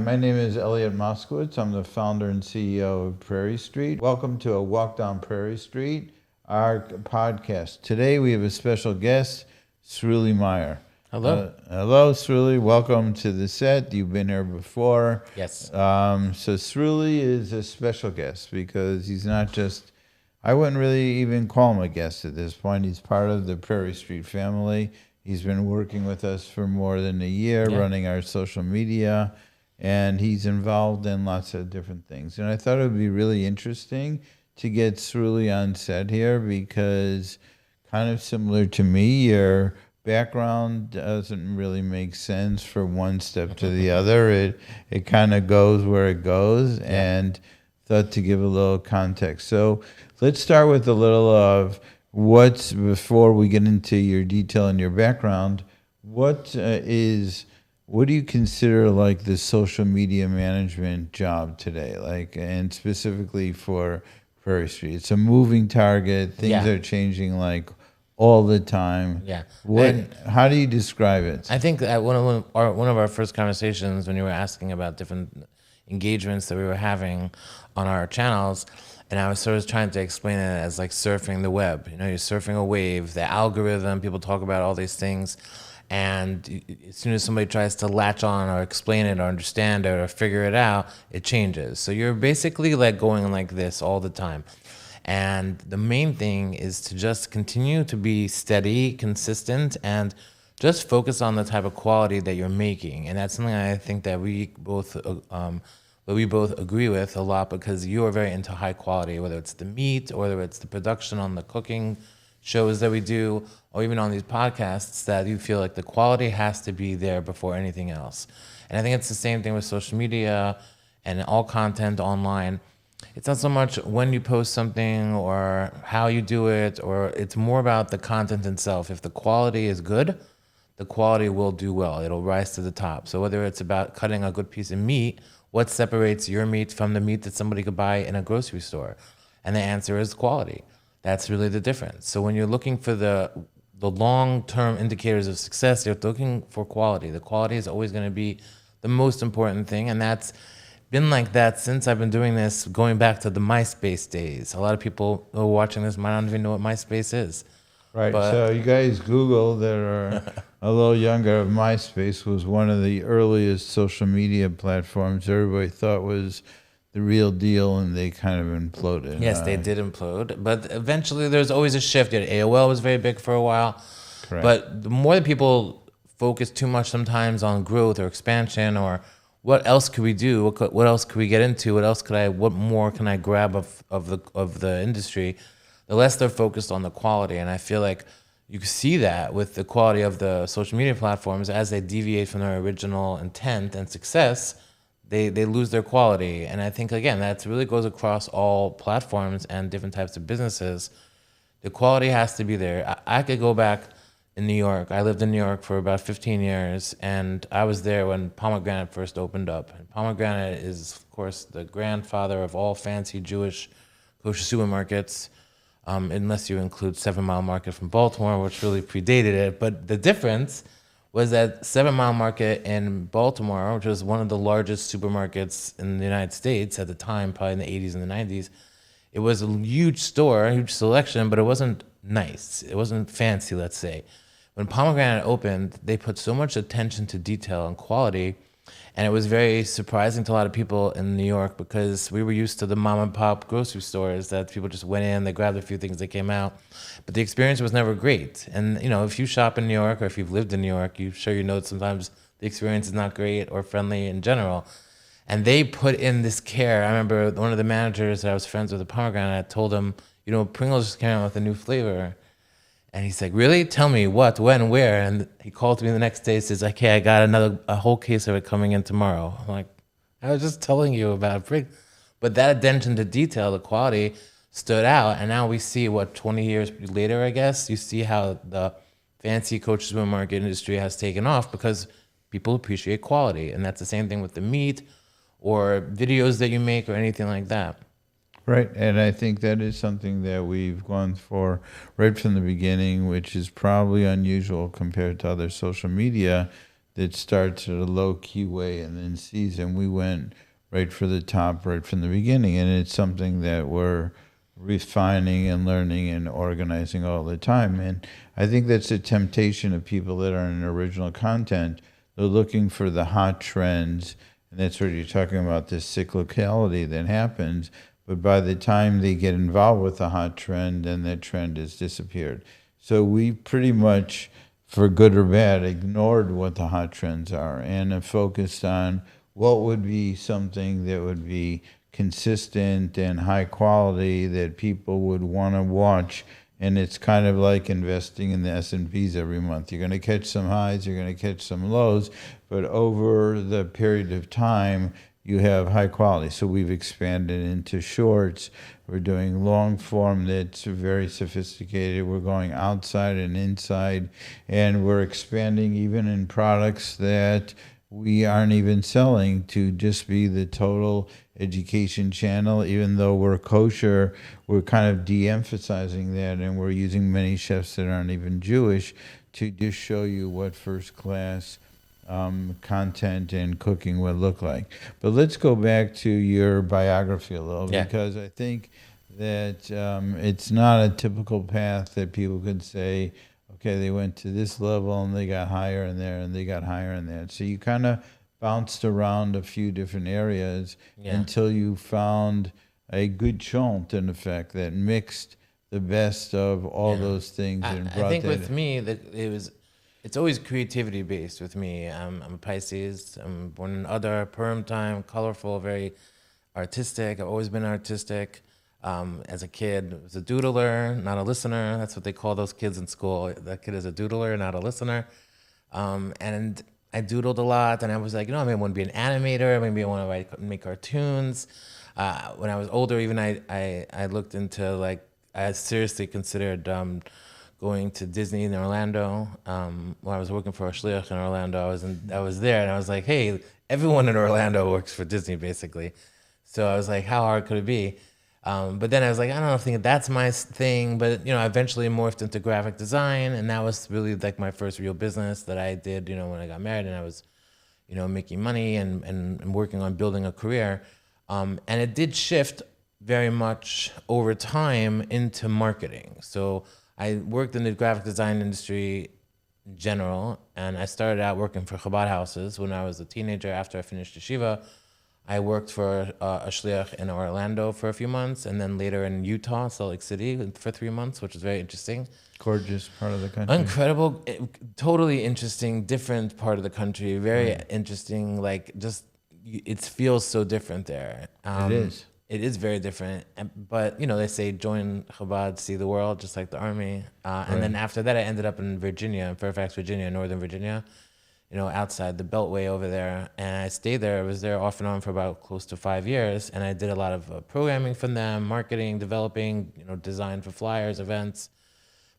my name is Elliot Moscowitz. I'm the founder and CEO of Prairie Street. Welcome to A Walk Down Prairie Street, our podcast. Today we have a special guest, Sruly Meyer. Hello. Hello, Sruly. Welcome to the set. You've been here before. Yes. So Sruly is a special guest because he's not just, I wouldn't really even call him a guest at this point. He's part of the Prairie Street family. He's been working with us for more than a year, running our social media, and he's involved in lots of different things. And I thought it would be really interesting to get Sruly on set here because kind of similar to me, your background doesn't really make sense for one step to the other. It kind of goes where it goes, and thought to give a little context. So let's start with a little of before we get into your detail and your background, what do you consider like the social media management job today? Like, and specifically for Prairie Street, it's a moving target. Things are changing like all the time. Yeah. How do you describe it? I think at one of our first conversations when you were asking about different engagements that we were having on our channels, and I was sort of trying to explain it as like surfing the web. You know, you're surfing a wave, the algorithm, people talk about all these things. And as soon as somebody tries to latch on or explain it or understand it or figure it out, it changes. So you're basically like going like this all the time. And the main thing is to just continue to be steady, consistent, and just focus on the type of quality that you're making. And that's something I think that we both agree with a lot, because you are very into high quality, whether it's the meat or whether it's the production on the cooking shows that we do, or even on these podcasts, that you feel like the quality has to be there before anything else. And I think it's the same thing with social media and all content online. It's not so much when you post something or how you do it, or it's more about the content itself. If the quality is good, the quality will do well. It'll rise to the top. So whether it's about cutting a good piece of meat, what separates your meat from the meat that somebody could buy in a grocery store? And the answer is quality. That's really the difference. So when you're looking for the long-term indicators of success, you're looking for quality. The quality is always going to be the most important thing, and that's been like that since I've been doing this, going back to the MySpace days. A lot of people who are watching this might not even know what MySpace is. Right. So you guys Google that are a little younger. MySpace was one of the earliest social media platforms everybody thought was the real deal, and they kind of imploded. Yes, they did implode. But eventually there's always a shift. AOL was very big for a while. Correct. But the more that people focus too much sometimes on growth or expansion, or what else could we do? What else could we get into? What more can I grab of the industry? The less they're focused on the quality. And I feel like you see that with the quality of the social media platforms. As they deviate from their original intent and success, they lose their quality. And I think, again, that really goes across all platforms and different types of businesses. The quality has to be there. I could go back in New York. I lived in New York for about 15 years, and I was there when Pomegranate first opened up. And Pomegranate is, of course, the grandfather of all fancy Jewish kosher supermarkets, unless you include 7 Mile Market from Baltimore, which really predated it. But the difference was that 7 Mile Market in Baltimore, which was one of the largest supermarkets in the United States at the time, probably in the 80s and the 90s, it was a huge store, a huge selection, but it wasn't nice. It wasn't fancy, let's say. When Pomegranate opened, they put so much attention to detail and quality, and it was very surprising to a lot of people in New York, because we were used to the mom and pop grocery stores that people just went in, they grabbed a few things, they came out. But the experience was never great. And, you know, if you shop in New York, or if you've lived in New York, you know that sometimes the experience is not great or friendly in general. And they put in this care. I remember one of the managers that I was friends with at Pomegranate, I told him, you know, Pringles just came out with a new flavor. And he's like, really? Tell me what, when, where? And he called me the next day and says, okay, I got a whole case of it coming in tomorrow. I'm like, I was just telling you about Pringles. But that attention to detail, the quality, stood out. And now we see, 20 years later, I guess, you see how the fancy kosher supermarket industry has taken off, because people appreciate quality. And that's the same thing with the meat or videos that you make or anything like that. Right, and I think that is something that we've gone for right from the beginning, which is probably unusual compared to other social media, that starts at a low key way and then sees. And we went right for the top right from the beginning. And it's something that we're refining and learning and organizing all the time. And I think that's a temptation of people that are in original content. They're looking for the hot trends, and that's what you're talking about, this cyclicality that happens. But by the time they get involved with the hot trend, then that trend has disappeared. So we pretty much, for good or bad, ignored what the hot trends are and have focused on what would be something that would be consistent and high quality that people would want to watch. And it's kind of like investing in the S&Ps every month. You're going to catch some highs, you're going to catch some lows, but over the period of time, you have high quality. So we've expanded into shorts. We're doing long form that's very sophisticated. We're going outside and inside, and we're expanding even in products that we aren't even selling to just be the total education channel. Even though we're kosher, we're kind of de-emphasizing that, and we're using many chefs that aren't even Jewish to just show you what first class content and cooking would look like. But let's go back to your biography a little, because I think that it's not a typical path that people could say, okay, they went to this level and they got higher in there and they got higher in there. So you kind of bounced around a few different areas until you found a good chant, in effect, that mixed the best of all those things. And brought I think that with me, that it's always creativity based with me. I'm a Pisces. I'm born in Adar, Purim time, colorful, very artistic. I've always been artistic. As a kid, I was a doodler, not a listener. That's what they call those kids in school. That kid is a doodler, not a listener. And I doodled a lot, and I was like, maybe I want to be an animator. Maybe I want to make cartoons. When I was older, even I looked into, like, I seriously considered going to Disney in Orlando. When I was working for a shliach in Orlando, I was there, and I was like, hey, everyone in Orlando works for Disney, basically. So I was like, how hard could it be? But then I was like, I don't think that's my thing. But, I eventually morphed into graphic design, and that was really like my first real business that I did, when I got married, and I was, making money and working on building a career. And it did shift very much over time into marketing. So I worked in the graphic design industry in general, and I started out working for Chabad houses when I was a teenager. After I finished yeshiva, I worked for a shliach in Orlando for a few months, and then later in Utah, Salt Lake City, for 3 months, which was very interesting. gorgeous part of the country. Incredible, totally interesting, different part of the country. Very interesting, like, just, it feels so different there. It is. It is very different, but they say join Chabad, see the world, just like the army. And then after that, I ended up in Virginia, in Fairfax, Virginia, Northern Virginia, outside the Beltway over there. And I stayed there. I was there off and on for about close to 5 years, and I did a lot of programming for them, marketing, developing, design for flyers, events.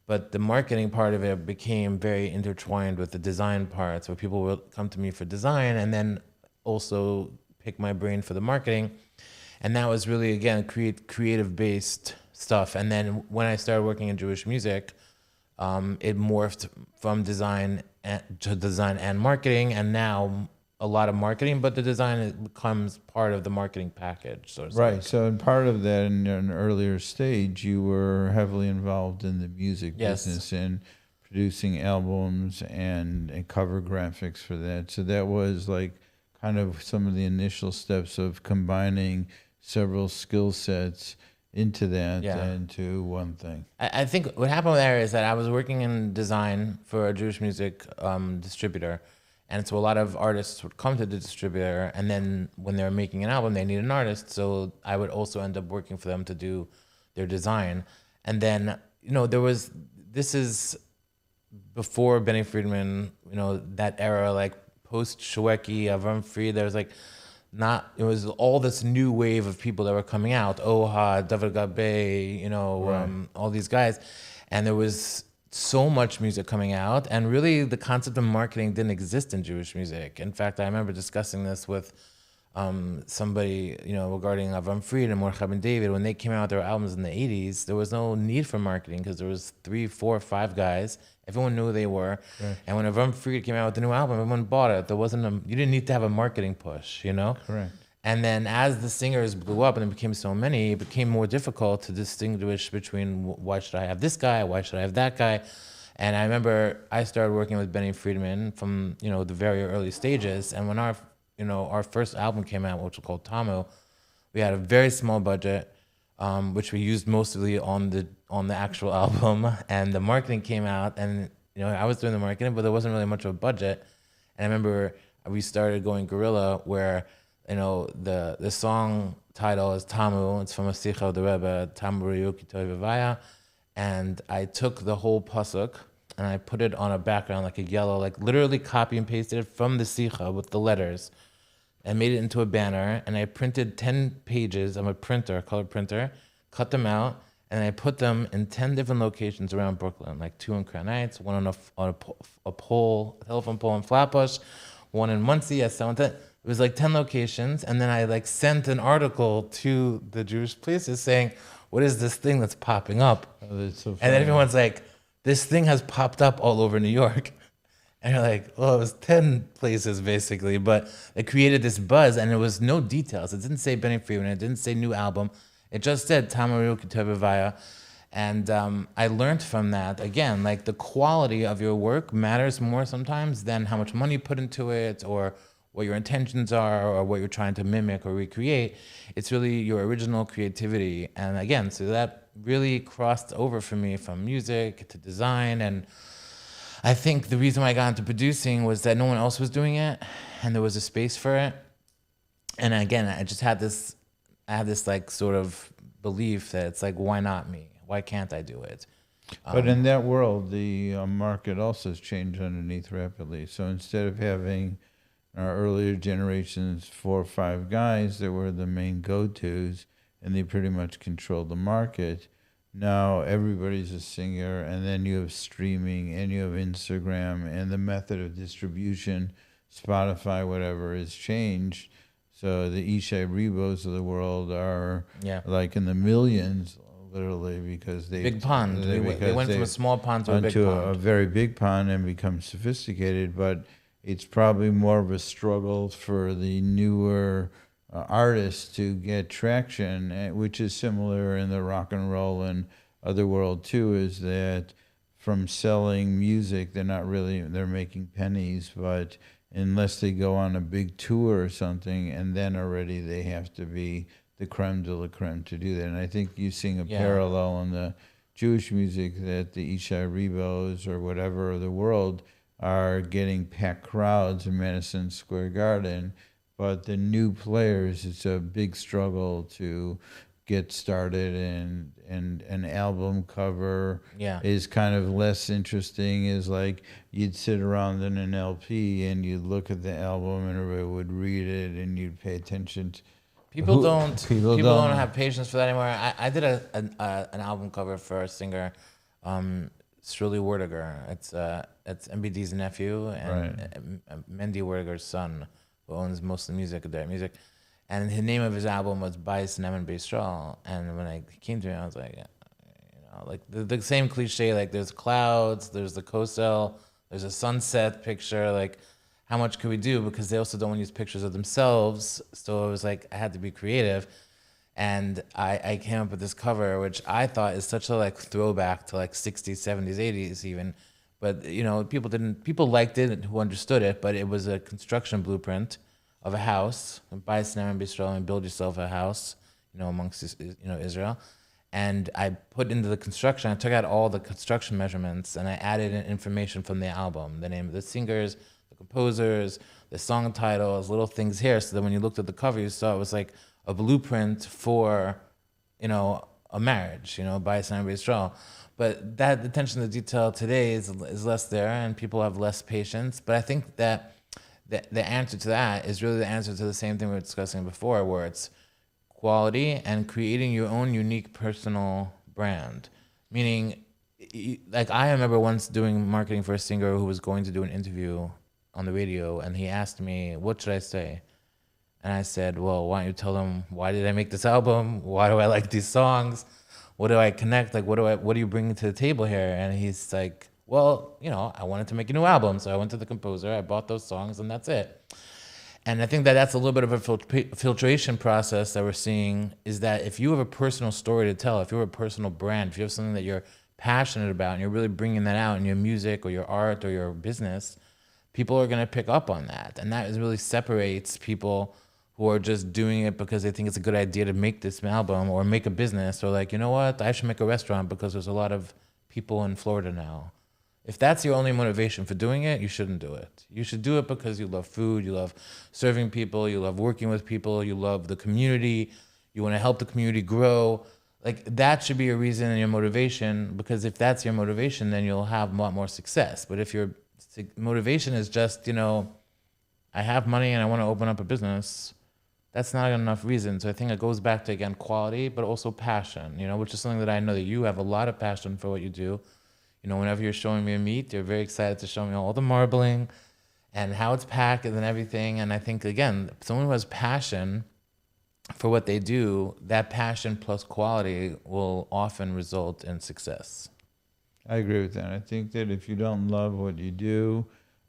But the marketing part of it became very intertwined with the design parts, where people would come to me for design and then also pick my brain for the marketing. And that was really, again, creative-based stuff. And then when I started working in Jewish music, it morphed from design to design and marketing, and now a lot of marketing, but the design becomes part of the marketing package. So right. So in part of that, in an earlier stage, you were heavily involved in the music business and producing albums and cover graphics for that. So that was like kind of some of the initial steps of combining several skill sets into that into one thing. I think what happened there is that I was working in design for a Jewish music distributor, and so a lot of artists would come to the distributor, and then when they were making an album, they need an artist, so I would also end up working for them to do their design. And then, this is before Benny Friedman, that era, like post Shweki, Avram Fried, there was like, it was all this new wave of people that were coming out, Oha, David Gabe, all these guys. And there was so much music coming out, and really the concept of marketing didn't exist in Jewish music. In fact, I remember discussing this with somebody, regarding Avram Fried and Mordechai Ben David, when they came out with their albums in the 80s, there was no need for marketing because there was 3, 4, 5 guys. Everyone knew who they were. Right. And when Avram Fried came out with the new album, everyone bought it. You didn't need to have a marketing push, Correct. And then as the singers blew up and there became so many, it became more difficult to distinguish between why should I have this guy, why should I have that guy. And I remember I started working with Benny Friedman from, the very early stages. And when our first album came out, which was called Tamu, we had a very small budget, which we used mostly on the actual album. And the marketing came out, and I was doing the marketing, but there wasn't really much of a budget. And I remember we started going guerrilla, where the song title is Tamu. It's from a Sikha of the Rebbe, Tamu Ryuki Toivavaya. And I took the whole pasuk and I put it on a background, like a yellow, like literally copy and pasted it from the Sikha with the letters and made it into a banner. And I printed 10 pages. I'm a printer, color printer, cut them out, and I put them in 10 different locations around Brooklyn, like 2 in Crown Heights, one on a pole, a telephone pole in Flatbush, one in Muncie at 7th. It was like 10 locations. And then I sent an article to the Jewish places saying, what is this thing that's popping up? Oh, that's so funny. And then everyone's like, this thing has popped up all over New York. And you're like, well, it was 10 places basically, but it created this buzz, and there was no details. It didn't say Benny Friedman. It didn't say new album. It just said Tamaru Kitevivaya. And I learned from that, again, like the quality of your work matters more sometimes than how much money you put into it or what your intentions are or what you're trying to mimic or recreate. It's really your original creativity. And again, so that really crossed over for me from music to design. And I think the reason why I got into producing was that no one else was doing it and there was a space for it. And again, I just had this, like sort of belief that it's like, why not me? Why can't I do it? But in that world, the market also has changed underneath rapidly. So instead of having our earlier generations 4 or 5 guys that were the main go-tos, and they pretty much controlled the market. Now everybody's a singer, and then you have streaming, and you have Instagram, and the method of distribution, Spotify, whatever, has changed. So the Ishai Rebos of the world are like in the millions, literally, because they big pond. They went from a small pond to a big pond. A very big pond and become sophisticated, but it's probably more of a struggle for the newer artists to get traction, which is similar in the rock and roll and other world too, is that from selling music, they're making pennies, but unless they go on a big tour or something, and then already they have to be the creme de la creme to do that. And I think you're seeing a parallel in the Jewish music, that the Ishai Rebos or whatever of the world are getting packed crowds in Madison Square Garden. But the new players, it's a big struggle to get started, and an album cover is kind of less interesting. Is like you'd sit around in an LP and you'd look at the album and everybody would read it and you'd pay attention to. People don't have patience for that anymore. I did an album cover for a singer, Sruly Meyer. It's MBD's nephew and Mendy Werdiger's son, who owns most of the music, Adult Music. And the name of his album was Bais Nemen Beisral. And when he came to me, I was like, like the same cliche, like there's clouds, there's the Kosher, there's a sunset picture, like how much could we do? Because they also don't want to use pictures of themselves. So it was like, I had to be creative. And I came up with this cover, which I thought is such a like throwback to like 60s, 70s, 80s even. But, people liked it who understood it, but it was a construction blueprint of a house. Buy a Snem and Bistro and build yourself a house, amongst, Israel. And I put into the construction, I took out all the construction measurements and I added in information from the album, the name of the singers, the composers, the song titles, little things here. So that when you looked at the cover, you saw it was like a blueprint for, a marriage, buy a Snem and Bistro. But that attention to detail today is less there, and people have less patience. But I think that the answer to that is really the answer to the same thing we were discussing before, where it's quality and creating your own unique personal brand. Meaning, like I remember once doing marketing for a singer who was going to do an interview on the radio, and he asked me, what should I say? And I said, well, why don't you tell them, why did I make this album? Why do I like these songs? What do I connect? Like, what do you bring to the table here? And he's like, well, I wanted to make a new album. So I went to the composer, I bought those songs, and that's it. And I think that that's a little bit of a filtration process that we're seeing, is that if you have a personal story to tell, if you have a personal brand, if you have something that you're passionate about and you're really bringing that out in your music or your art or your business, people are going to pick up on that. And that really separates people who are just doing it because they think it's a good idea to make this album or make a business, or like, you know what, I should make a restaurant because there's a lot of people in Florida now. If that's your only motivation for doing it, you shouldn't do it. You should do it because you love food, you love serving people, you love working with people, you love the community, you want to help the community grow. Like, that should be your reason and your motivation, because if that's your motivation, then you'll have a lot more success. But if your motivation is just, I have money and I want to open up a business, that's not enough reason. So I think it goes back to, again, quality, but also passion, which is something that I know that you have a lot of passion for what you do. Whenever you're showing me a meat, you're very excited to show me all the marbling and how it's packed and everything. And I think, again, someone who has passion for what they do, that passion plus quality will often result in success. I agree with that. I think that if you don't love what you do,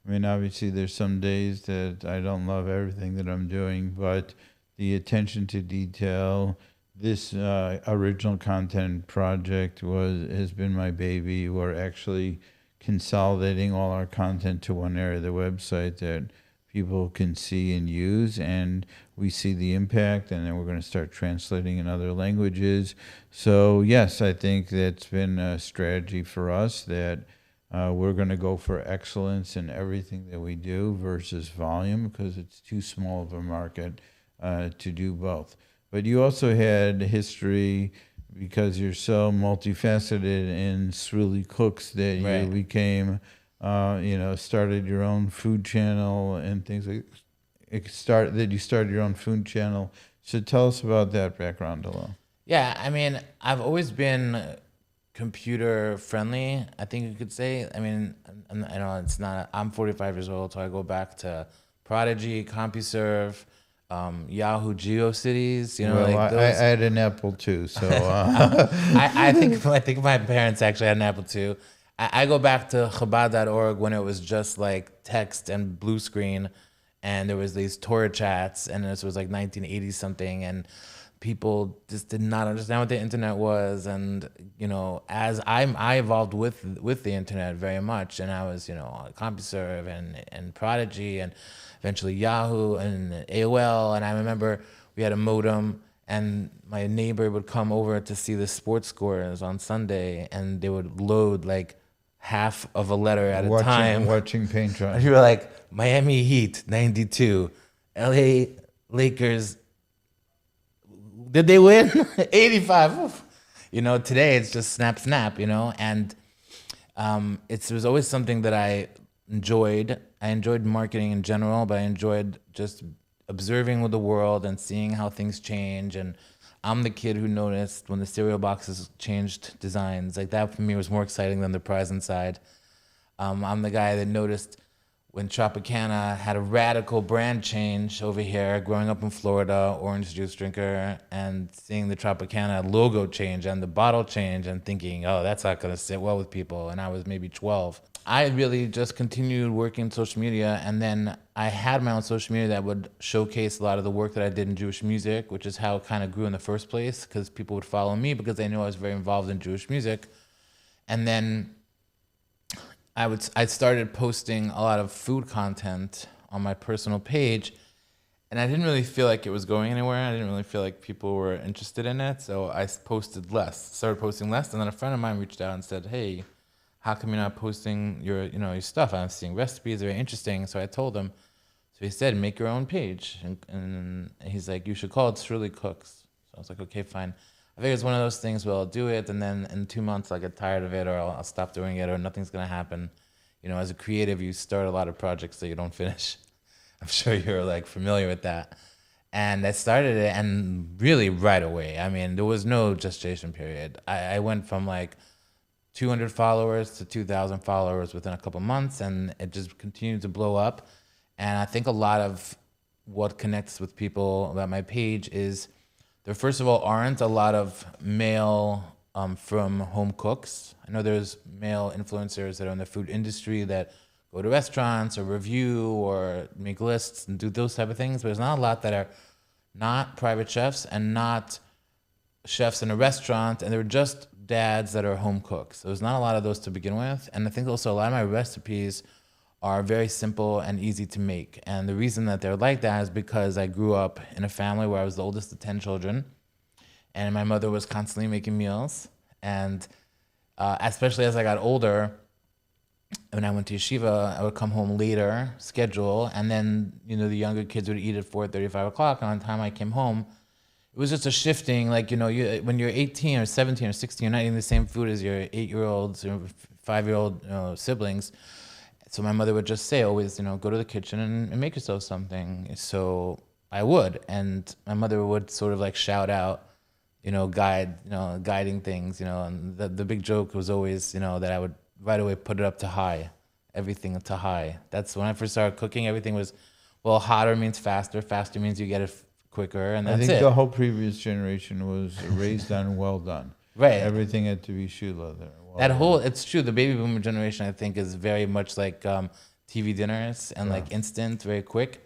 I mean, obviously there's some days that I don't love everything that I'm doing, but the attention to detail, this original content project has been my baby. We're actually consolidating all our content to one area of the website that people can see and use, and we see the impact, and then we're going to start translating in other languages. So yes, I think that's been a strategy for us, that we're going to go for excellence in everything that we do versus volume, because it's too small of a market to do both. But you also had history, because you're so multifaceted in Sruly Cooks, that you became, started your own food channel and things like that. You started your own food channel. So tell us about that background a little. Yeah, I mean, I've always been computer friendly, I think you could say. I mean, I know it's not, I'm 45 years old, so I go back to Prodigy, CompuServe, Yahoo GeoCities, Well, I had an Apple too, so I think my parents actually had an Apple too. I go back to Chabad.org when it was just like text and blue screen, and there was these Torah chats, and this was like 1980 something, and people just did not understand what the internet was. And as I evolved with the internet very much, and I was on CompuServe and Prodigy and eventually Yahoo and AOL. And I remember we had a modem, and my neighbor would come over to see the sports scores on Sunday, and they would load like half of a letter at a time. Watching paint dry. You were like, Miami Heat 92, LA Lakers, did they win? 85. Oof. Today it's just snap, and it was always something that I enjoyed. I enjoyed marketing in general, but I enjoyed just observing with the world and seeing how things change. And I'm the kid who noticed when the cereal boxes changed designs. Like, that for me was more exciting than the prize inside. I'm the guy that noticed when Tropicana had a radical brand change over here, growing up in Florida, orange juice drinker, and seeing the Tropicana logo change and the bottle change and thinking, oh, that's not going to sit well with people. And I was maybe 12. I really just continued working social media, and then I had my own social media that would showcase a lot of the work that I did in Jewish music, which is how it kind of grew in the first place, because people would follow me because they knew I was very involved in Jewish music. And then I started posting a lot of food content on my personal page, and I didn't really feel like it was going anywhere. I didn't really feel like people were interested in it, so I started posting less, and then a friend of mine reached out and said, hey, how come you're not posting your stuff? I'm seeing recipes, very interesting. So I told him. So he said, make your own page. And he's like, you should call it Sruly Cooks. So I was like, okay, fine. I think it's one of those things where I'll do it, and then in 2 months I'll get tired of it, or I'll stop doing it, or nothing's going to happen. As a creative, you start a lot of projects that you don't finish. I'm sure you're like familiar with that. And I started it, and really right away. I mean, there was no gestation period. I went from like 200 followers to 2,000 followers within a couple months, and it just continued to blow up. And I think a lot of what connects with people about my page is there, first of all, aren't a lot of male from home cooks. I know there's male influencers that are in the food industry that go to restaurants or review or make lists and do those type of things, but there's not a lot that are not private chefs and not chefs in a restaurant, and they're just dads that are home cooks. So there's not a lot of those to begin with. And I think also a lot of my recipes are very simple and easy to make. And the reason that they're like that is because I grew up in a family where I was the oldest of 10 children, and my mother was constantly making meals. And especially as I got older, when I went to yeshiva, I would come home later, schedule, and then, you know, the younger kids would eat at 4:30, 5 o'clock. And on the time I came home, it was just a shifting, like, you know, when you're 18 or 17 or 16, you're not eating the same food as your 8-year-olds or 5-year-old siblings. So my mother would just say always, you know, go to the kitchen and make yourself something. So I would, and my mother would sort of like shout out, you know, guiding things, you know, and the big joke was always, you know, that I would right away put it up to high, everything to high. That's when I first started cooking. Everything was, well, hotter means faster. Faster means you get it quicker, and that's it. I think the whole previous generation was raised on well done. Right. Everything had to be shoe leather. It's true. The baby boomer generation, I think, is very much like TV dinners and like instant, very quick.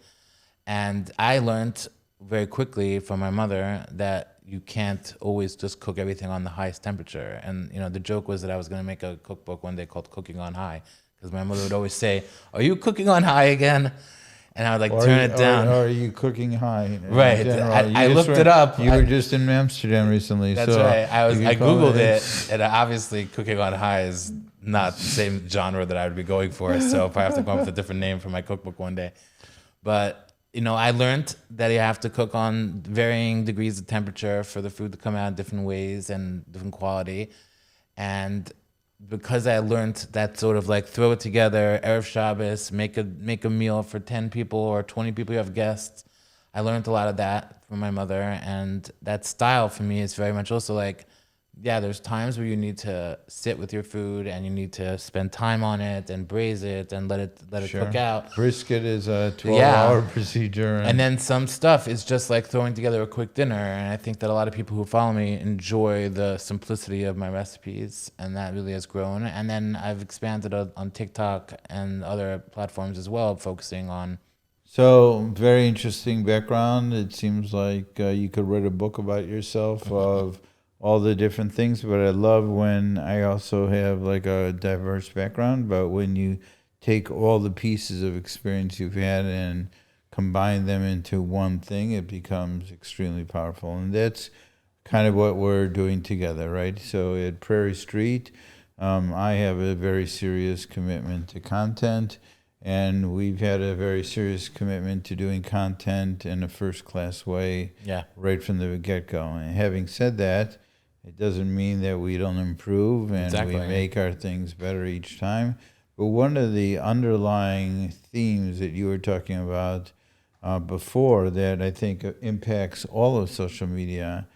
And I learned very quickly from my mother that you can't always just cook everything on the highest temperature. And, you know, the joke was that I was going to make a cookbook one day called Cooking on High, because my mother would always say, "Are you cooking on high again?" And I would like turn it down. Or are you cooking high? Right. I looked it up. You were just in Amsterdam recently. That's so right. I Googled it, and obviously Cooking on High is not the same genre that I would be going for. So if I have to come up with a different name for my cookbook one day. But, you know, I learned that you have to cook on varying degrees of temperature for the food to come out in different ways and different quality. And because I learned that sort of like throw it together, Erev Shabbos, make a meal for 10 people or 20 people you have guests. I learned a lot of that from my mother, and that style for me is very much also like, yeah, there's times where you need to sit with your food and you need to spend time on it and braise it and let it Sure. cook out. Brisket is a 12-hour procedure. And then some stuff is just like throwing together a quick dinner. And I think that a lot of people who follow me enjoy the simplicity of my recipes, and that really has grown. And then I've expanded on TikTok and other platforms as well, focusing on. So, very interesting background. It seems like you could write a book about yourself of all the different things, but I love when I also have like a diverse background, but when you take all the pieces of experience you've had and combine them into one thing, it becomes extremely powerful. And that's kind of what we're doing together, right? So at Prairie Street, I have a very serious commitment to content, and we've had a very serious commitment to doing content in a first-class way right from the get-go. And having said that, it doesn't mean that we don't improve and we make our things better each time. But one of the underlying themes that you were talking about before that I think impacts all of social media,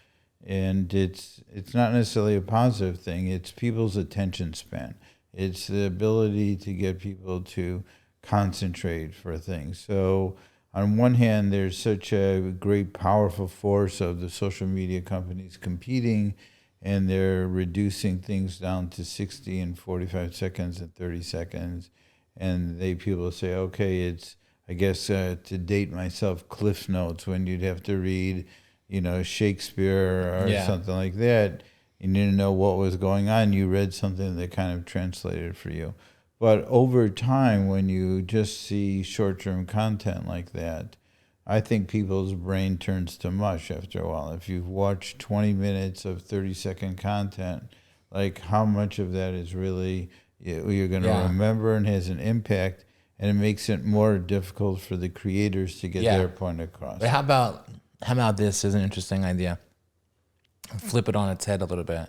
and it's not necessarily a positive thing, it's people's attention span. It's the ability to get people to concentrate for things. So on one hand, there's such a great, powerful force of the social media companies competing, and they're reducing things down to 60 and 45 seconds and 30 seconds. And people say, okay, it's, I guess, to date myself, Cliff Notes, when you'd have to read, you know, Shakespeare or something like that. You didn't know what was going on. You read something that kind of translated for you. But over time, when you just see short-term content like that, I think people's brain turns to mush after a while. If you've watched 20 minutes of 30-second content, like how much of that is really you're going to remember and has an impact, and it makes it more difficult for the creators to get their point across. But how about this is an interesting idea. Flip it on its head a little bit.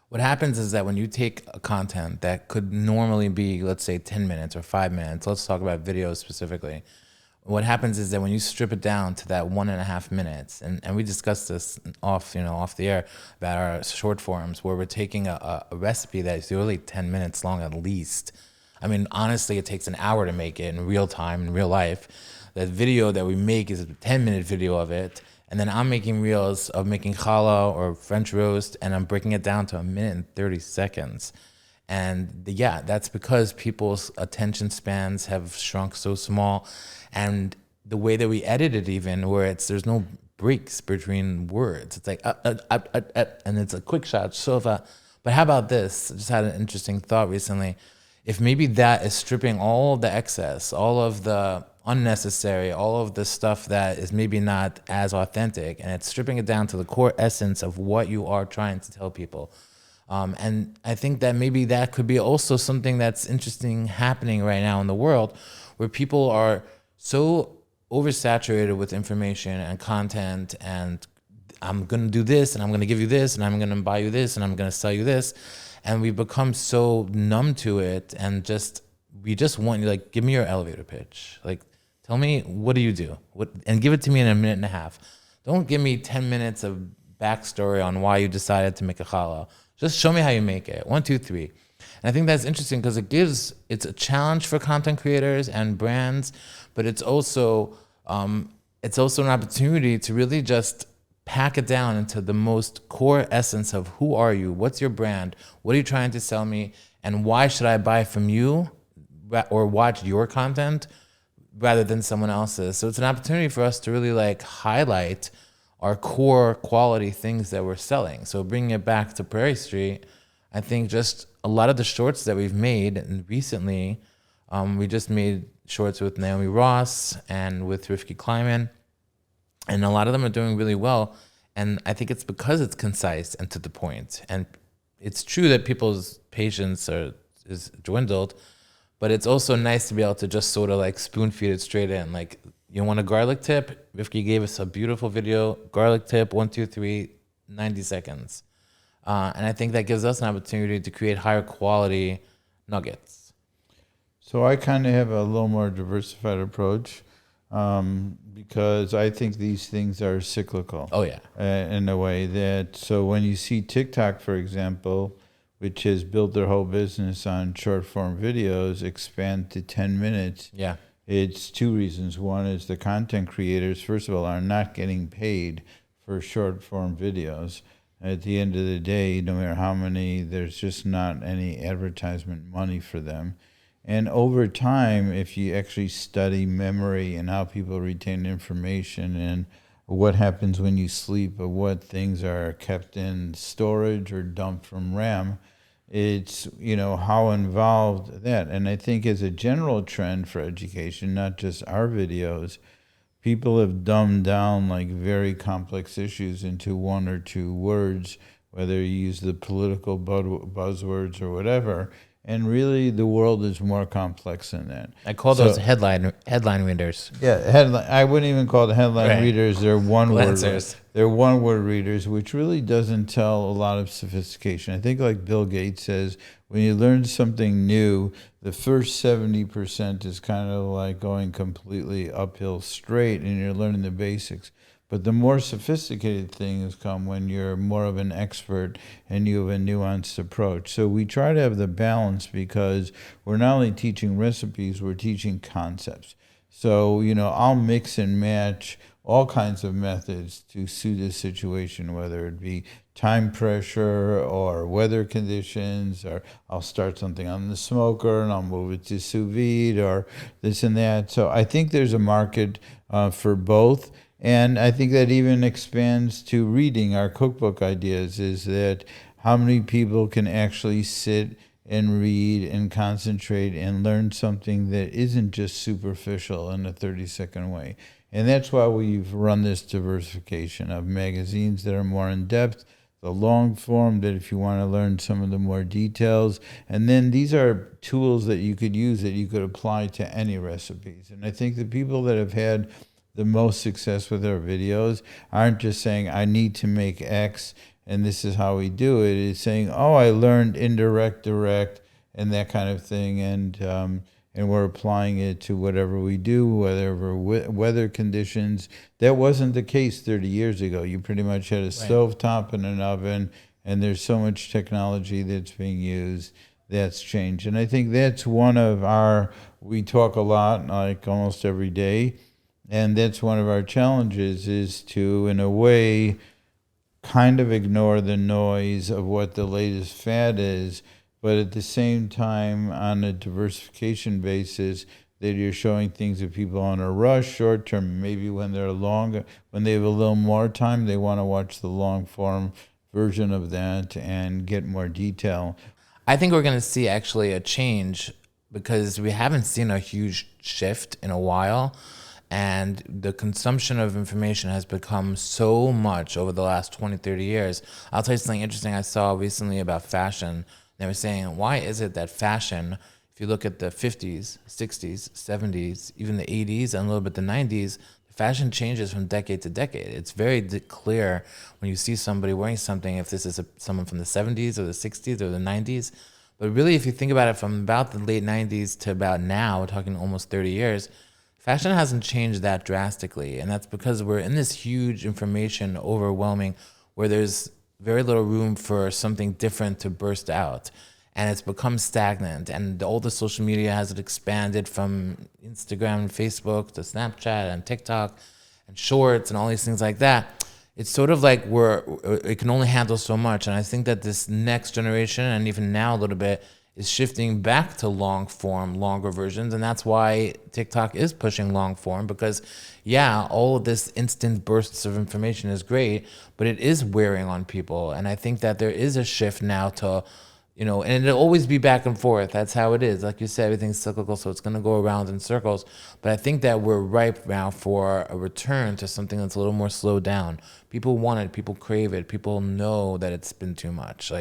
What happens is that when you take a content that could normally be, let's say, 10 minutes or 5 minutes, let's talk about videos specifically. What happens is that when you strip it down to that 1.5 minutes, and we discussed this off the air about our short forms, where we're taking a recipe that is really 10 minutes long at least. I mean, honestly, it takes an hour to make it in real time, in real life. that video that we make is a 10-minute video of it. And then I'm making reels of making challah or French roast, and I'm breaking it down to 1 minute and 30 seconds. And yeah, that's because people's attention spans have shrunk so small. And the way that we edit it, even where there's no breaks between words, it's like, and it's a quick shot. So but how about this? I just had an interesting thought recently. If maybe that is stripping all of the excess, all of the unnecessary, all of the stuff that is maybe not as authentic, and it's stripping it down to the core essence of what you are trying to tell people. And I think that maybe that could be also something that's interesting happening right now in the world, where people are so oversaturated with information and content, and I'm going to do this, and I'm going to give you this, and I'm going to buy you this, and I'm going to sell you this. And we become so numb to it, and we just want you, like, give me your elevator pitch. Like, tell me, what do you do? And give it to me in 1.5 minutes. Don't give me 10 minutes of backstory on why you decided to make a challah. Just show me how you make it. 1, 2, 3. And I think that's interesting because it's a challenge for content creators and brands, but it's also an opportunity to really just pack it down into the most core essence of who are you, what's your brand, what are you trying to sell me, and why should I buy from you or watch your content rather than someone else's. So it's an opportunity for us to really like highlight our core quality things that we're selling. So bringing it back to Prairie Street, I think just a lot of the shorts that we've made, and recently we just made shorts with Naomi Ross and with Rifki Kleiman, and a lot of them are doing really well. And I think it's because it's concise and to the point. And it's true that people's patience is dwindled, but it's also nice to be able to just sort of like spoon feed it straight in. Like, you want a garlic tip? Rifki gave us a beautiful video, garlic tip, 1, 2, 3, 90 seconds. And I think that gives us an opportunity to create higher quality nuggets. So I kind of have a little more diversified approach because I think these things are cyclical. Oh, yeah. In a way that, so when you see TikTok, for example, which has built their whole business on short form videos, expand to 10 minutes. Yeah. It's 2 reasons. One is the content creators, first of all, are not getting paid for short form videos. At the end of the day, no matter how many, there's just not any advertisement money for them. And over time, if you actually study memory and how people retain information and what happens when you sleep or what things are kept in storage or dumped from RAM, it's, how involved that. And I think as a general trend for education, not just our videos, people have dumbed down like very complex issues into 1 or 2 words, whether you use the political buzzwords or whatever. And really, the world is more complex than that. I call those headline readers. Yeah, I wouldn't even call the headline readers. They're Glancers. They're one-word readers, which really doesn't tell a lot of sophistication. I think, like Bill Gates says, when you learn something new, the first 70% is kind of like going completely uphill straight, and you're learning the basics. But the more sophisticated things come when you're more of an expert and you have a nuanced approach. So we try to have the balance because we're not only teaching recipes, we're teaching concepts. So, I'll mix and match all kinds of methods to suit a situation, whether it be time pressure or weather conditions, or I'll start something on the smoker and I'll move it to sous vide or this and that. So I think there's a market for both. And I think that even expands to reading our cookbook ideas, is that how many people can actually sit and read and concentrate and learn something that isn't just superficial in a 30-second way. And that's why we've run this diversification of magazines that are more in-depth, the long form that if you want to learn some of the more details. And then these are tools that you could use that you could apply to any recipes. And I think the people that have had the most success with our videos aren't just saying, I need to make X and this is how we do it. It's saying, oh, I learned indirect, direct, and that kind of thing. And we're applying it to whatever we do, whatever weather conditions. That wasn't the case 30 years ago. You pretty much had a stovetop and an oven, and there's so much technology that's being used. That's changed. And I think that's one of we talk a lot, like almost every day, And that's one of our challenges, is to, in a way, kind of ignore the noise of what the latest fad is, but at the same time, on a diversification basis, that you're showing things that people on a rush, short term, maybe when they're longer, when they have a little more time, they want to watch the long form version of that and get more detail. I think we're going to see actually a change because we haven't seen a huge shift in a while. And the consumption of information has become so much over the last 20, 30 years. I'll tell you something interesting I saw recently about fashion. They were saying, why is it that fashion, if you look at the 50s, 60s, 70s, even the 80s, and a little bit the 90s, fashion changes from decade to decade. It's very clear when you see somebody wearing something, if this is someone from the 70s or the 60s or the 90s. But really, if you think about it from about the late 90s to about now, we're talking almost 30 years, fashion hasn't changed that drastically. And that's because we're in this huge information overwhelming where there's very little room for something different to burst out. And it's become stagnant. And all the social media has it expanded from Instagram and Facebook to Snapchat and TikTok and Shorts and all these things like that. It's sort of like it can only handle so much. And I think that this next generation, and even now a little bit, is shifting back to long form, longer versions. And that's why TikTok is pushing long form, because yeah, all of this instant bursts of information is great, but it is wearing on people. And I think that there is a shift now to, and it'll always be back and forth. That's how it is. Like you said, everything's cyclical, so it's going to go around in circles. But I think that we're ripe now for a return to something that's a little more slowed down. People want it. People crave it. People know that it's been too much.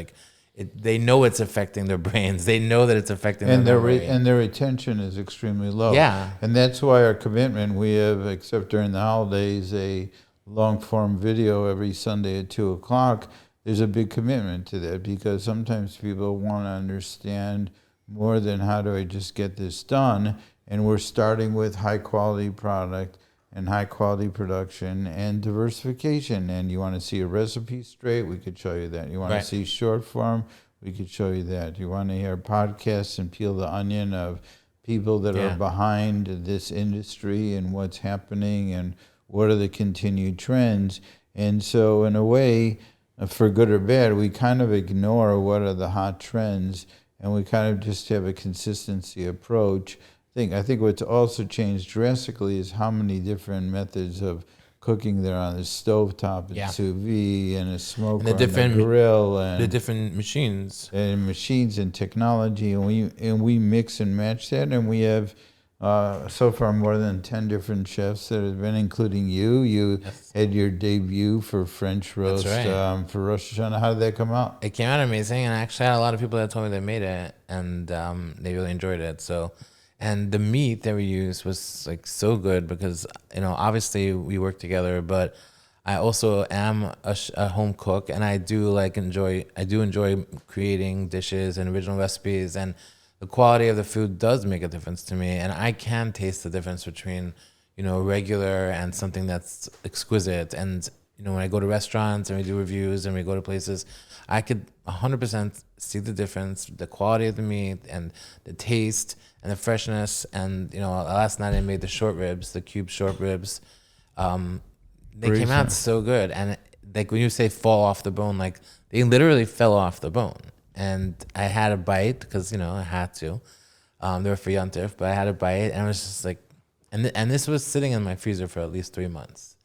They know it's affecting their brains. They know that it's affecting their memory. And their attention is extremely low. Yeah. And that's why our commitment, we have, except during the holidays, a long-form video every Sunday at 2 o'clock. There's a big commitment to that, because sometimes people want to understand more than how do I just get this done. And we're starting with high-quality product and high-quality production and diversification. And you want to see a recipe straight, we could show you that. You want to see short form, we could show you that. You want to hear podcasts and peel the onion of people that are behind this industry and what's happening and what are the continued trends. And so in a way, for good or bad, we kind of ignore what are the hot trends, and we kind of just have a consistency approach. I think what's also changed drastically is how many different methods of cooking there on the stovetop and sous vide and a smoker and a grill and the different machines and technology, and we mix and match that, and we have so far more than 10 different chefs that have been, including you. You had your debut for French roast for Rosh Hashanah. How did that come out? It came out amazing, and I actually had a lot of people that told me they made it, and they really enjoyed it. So. And the meat that we used was so good because, obviously we work together, but I also am a home cook, and I do enjoy creating dishes and original recipes, and the quality of the food does make a difference to me. And I can taste the difference between, regular and something that's exquisite. And, when I go to restaurants and we do reviews and we go to places, I could 100% see the difference, the quality of the meat and the taste and the freshness. And, last night I made the short ribs, the cube short ribs. They came out so good. And when you say fall off the bone, they literally fell off the bone. And I had a bite because, I had to. They were for Yontif, but I had a bite, and I was just and this was sitting in my freezer for at least 3 months.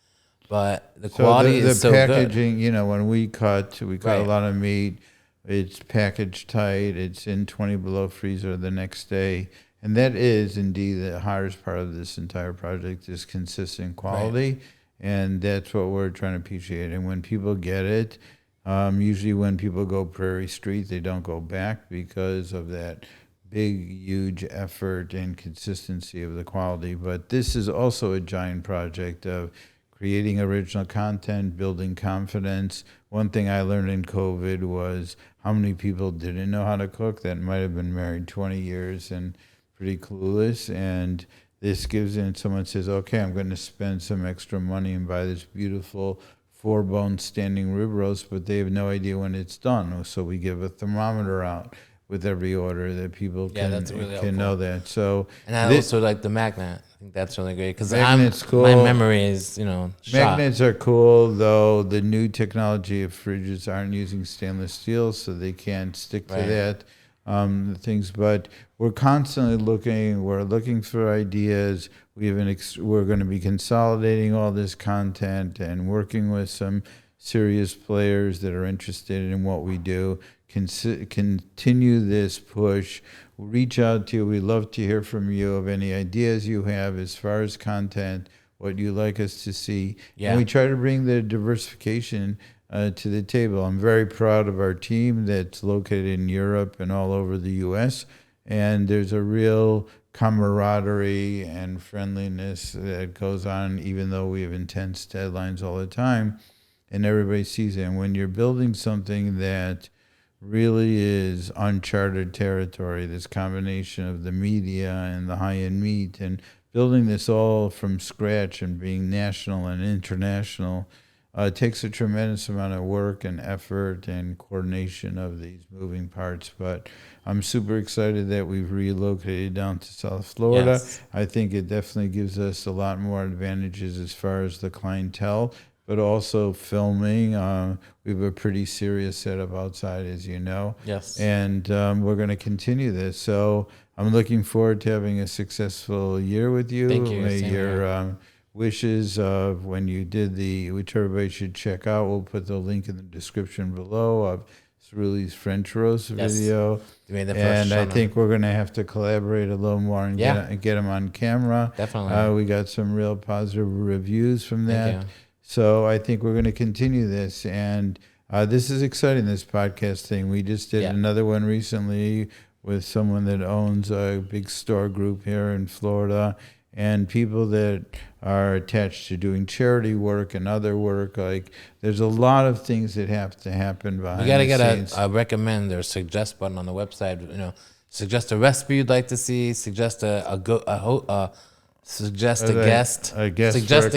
But the quality is so good. The packaging, when we cut a lot of meat. It's packaged tight. It's in 20 below freezer the next day. And that is indeed the hardest part of this entire project, is consistent quality. And that's what we're trying to appreciate. And when people get it, usually when people go Prairie Street, they don't go back because of that big, huge effort and consistency of the quality. But this is also a giant project of creating original content, building confidence. One thing I learned in COVID was how many people didn't know how to cook that might have been married 20 years and pretty clueless. And this gives in, someone says, okay, I'm going to spend some extra money and buy this beautiful 4-bone standing rib roast, but they have no idea when it's done. So we give a thermometer out with every order that people can know that. So, and I also like the magnet. think that's really great because Magnets cool. my memory is, shot. Magnets are cool, though the new technology of fridges aren't using stainless steel, so they can't stick to that things. But we're constantly looking. We're looking for ideas. We're going to be consolidating all this content and working with some serious players that are interested in what we do. Continue this push. Reach out to you. We'd love to hear from you of any ideas you have as far as content, what you'd like us to see. Yeah. And we try to bring the diversification to the table. I'm very proud of our team that's located in Europe and all over the U.S., and there's a real camaraderie and friendliness that goes on, even though we have intense deadlines all the time, and everybody sees it. And when you're building something that really is uncharted territory, this combination of the media and the high-end meat, and building this all from scratch and being national and international, takes a tremendous amount of work and effort and coordination of these moving parts. But I'm super excited that we've relocated down to South Florida. Yes. I think it definitely gives us a lot more advantages as far as the clientele, but also filming. We have a pretty serious setup outside, as you know. Yes. And we're going to continue this. So I'm looking forward to having a successful year with you. Thank you. May your wishes of when you did which everybody should check out. We'll put the link in the description below of Sruly's French roast video. And I think we're going to have to collaborate a little more and get him on camera. Definitely. We got some real positive reviews from that. Thank you. So I think we're going to continue this. And this is exciting, this podcast thing. We just did another one recently with someone that owns a big store group here in Florida, and people that are attached to doing charity work and other work. Like, there's a lot of things that have to happen behind the scenes. You got to get a recommend or suggest button on the website. Suggest a recipe you'd like to see. Suggest a guest. Suggest a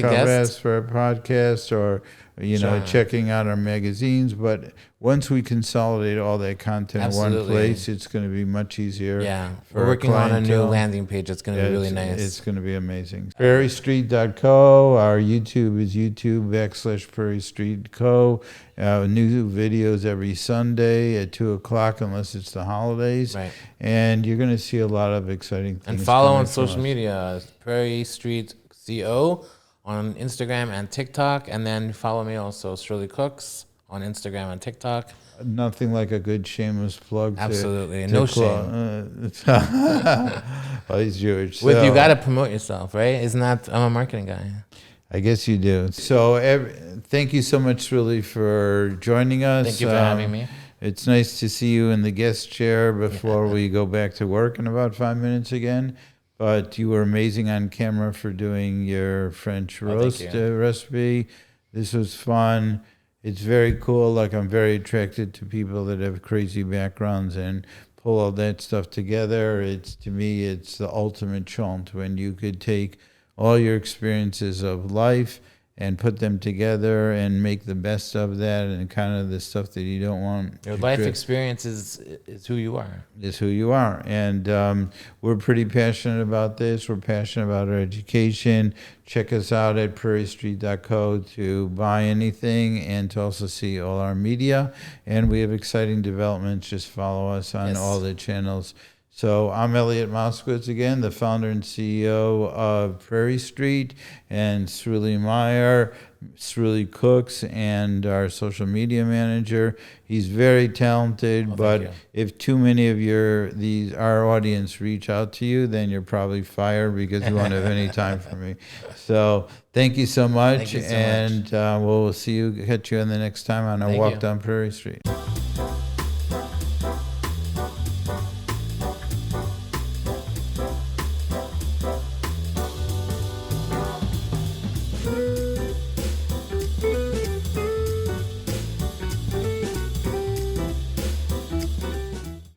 guest for a podcast, or checking out our magazines. But once we consolidate all that content in one place, it's going to be much easier. Yeah, we're working on a new landing page. It's going to be really nice. It's going to be amazing. PrairieStreet.co. Our YouTube is YouTube.com/PrairieStreetCo. New videos every Sunday at 2:00, unless it's the holidays. Right. And you're going to see a lot of exciting things. And follow on social media, Prairie Street CO on Instagram and TikTok, and then follow me also, Sruly Cooks, on Instagram and TikTok. Nothing like a good shameless plug. Absolutely, no shame. Well, he's Jewish. You got to promote yourself, right? I'm a marketing guy. I guess you do. So thank you so much, Sruly, for joining us. Thank you for having me. It's nice to see you in the guest chair before we go back to work in about 5 minutes again. But you were amazing on camera for doing your French roast recipe. This was fun. It's very cool. Like, I'm very attracted to people that have crazy backgrounds and pull all that stuff together. To me, it's the ultimate chant when you could take all your experiences of life and put them together and make the best of that, and kind of the stuff that you don't want. Your life experience is who you are. Is who you are. And we're pretty passionate about this. We're passionate about our education. Check us out at PrairieStreet.co to buy anything and to also see all our media. And we have exciting developments. Just follow us on all the channels. So I'm Elliot Moscowitz again, the founder and CEO of Prairie Street, and Sruly Meyer, Sruly Cooks, and our social media manager. He's very talented, but if too many of our audience reach out to you, then you're probably fired because you won't have any time for me. So thank you so much, and we'll catch you in the next time on a walk down Prairie Street.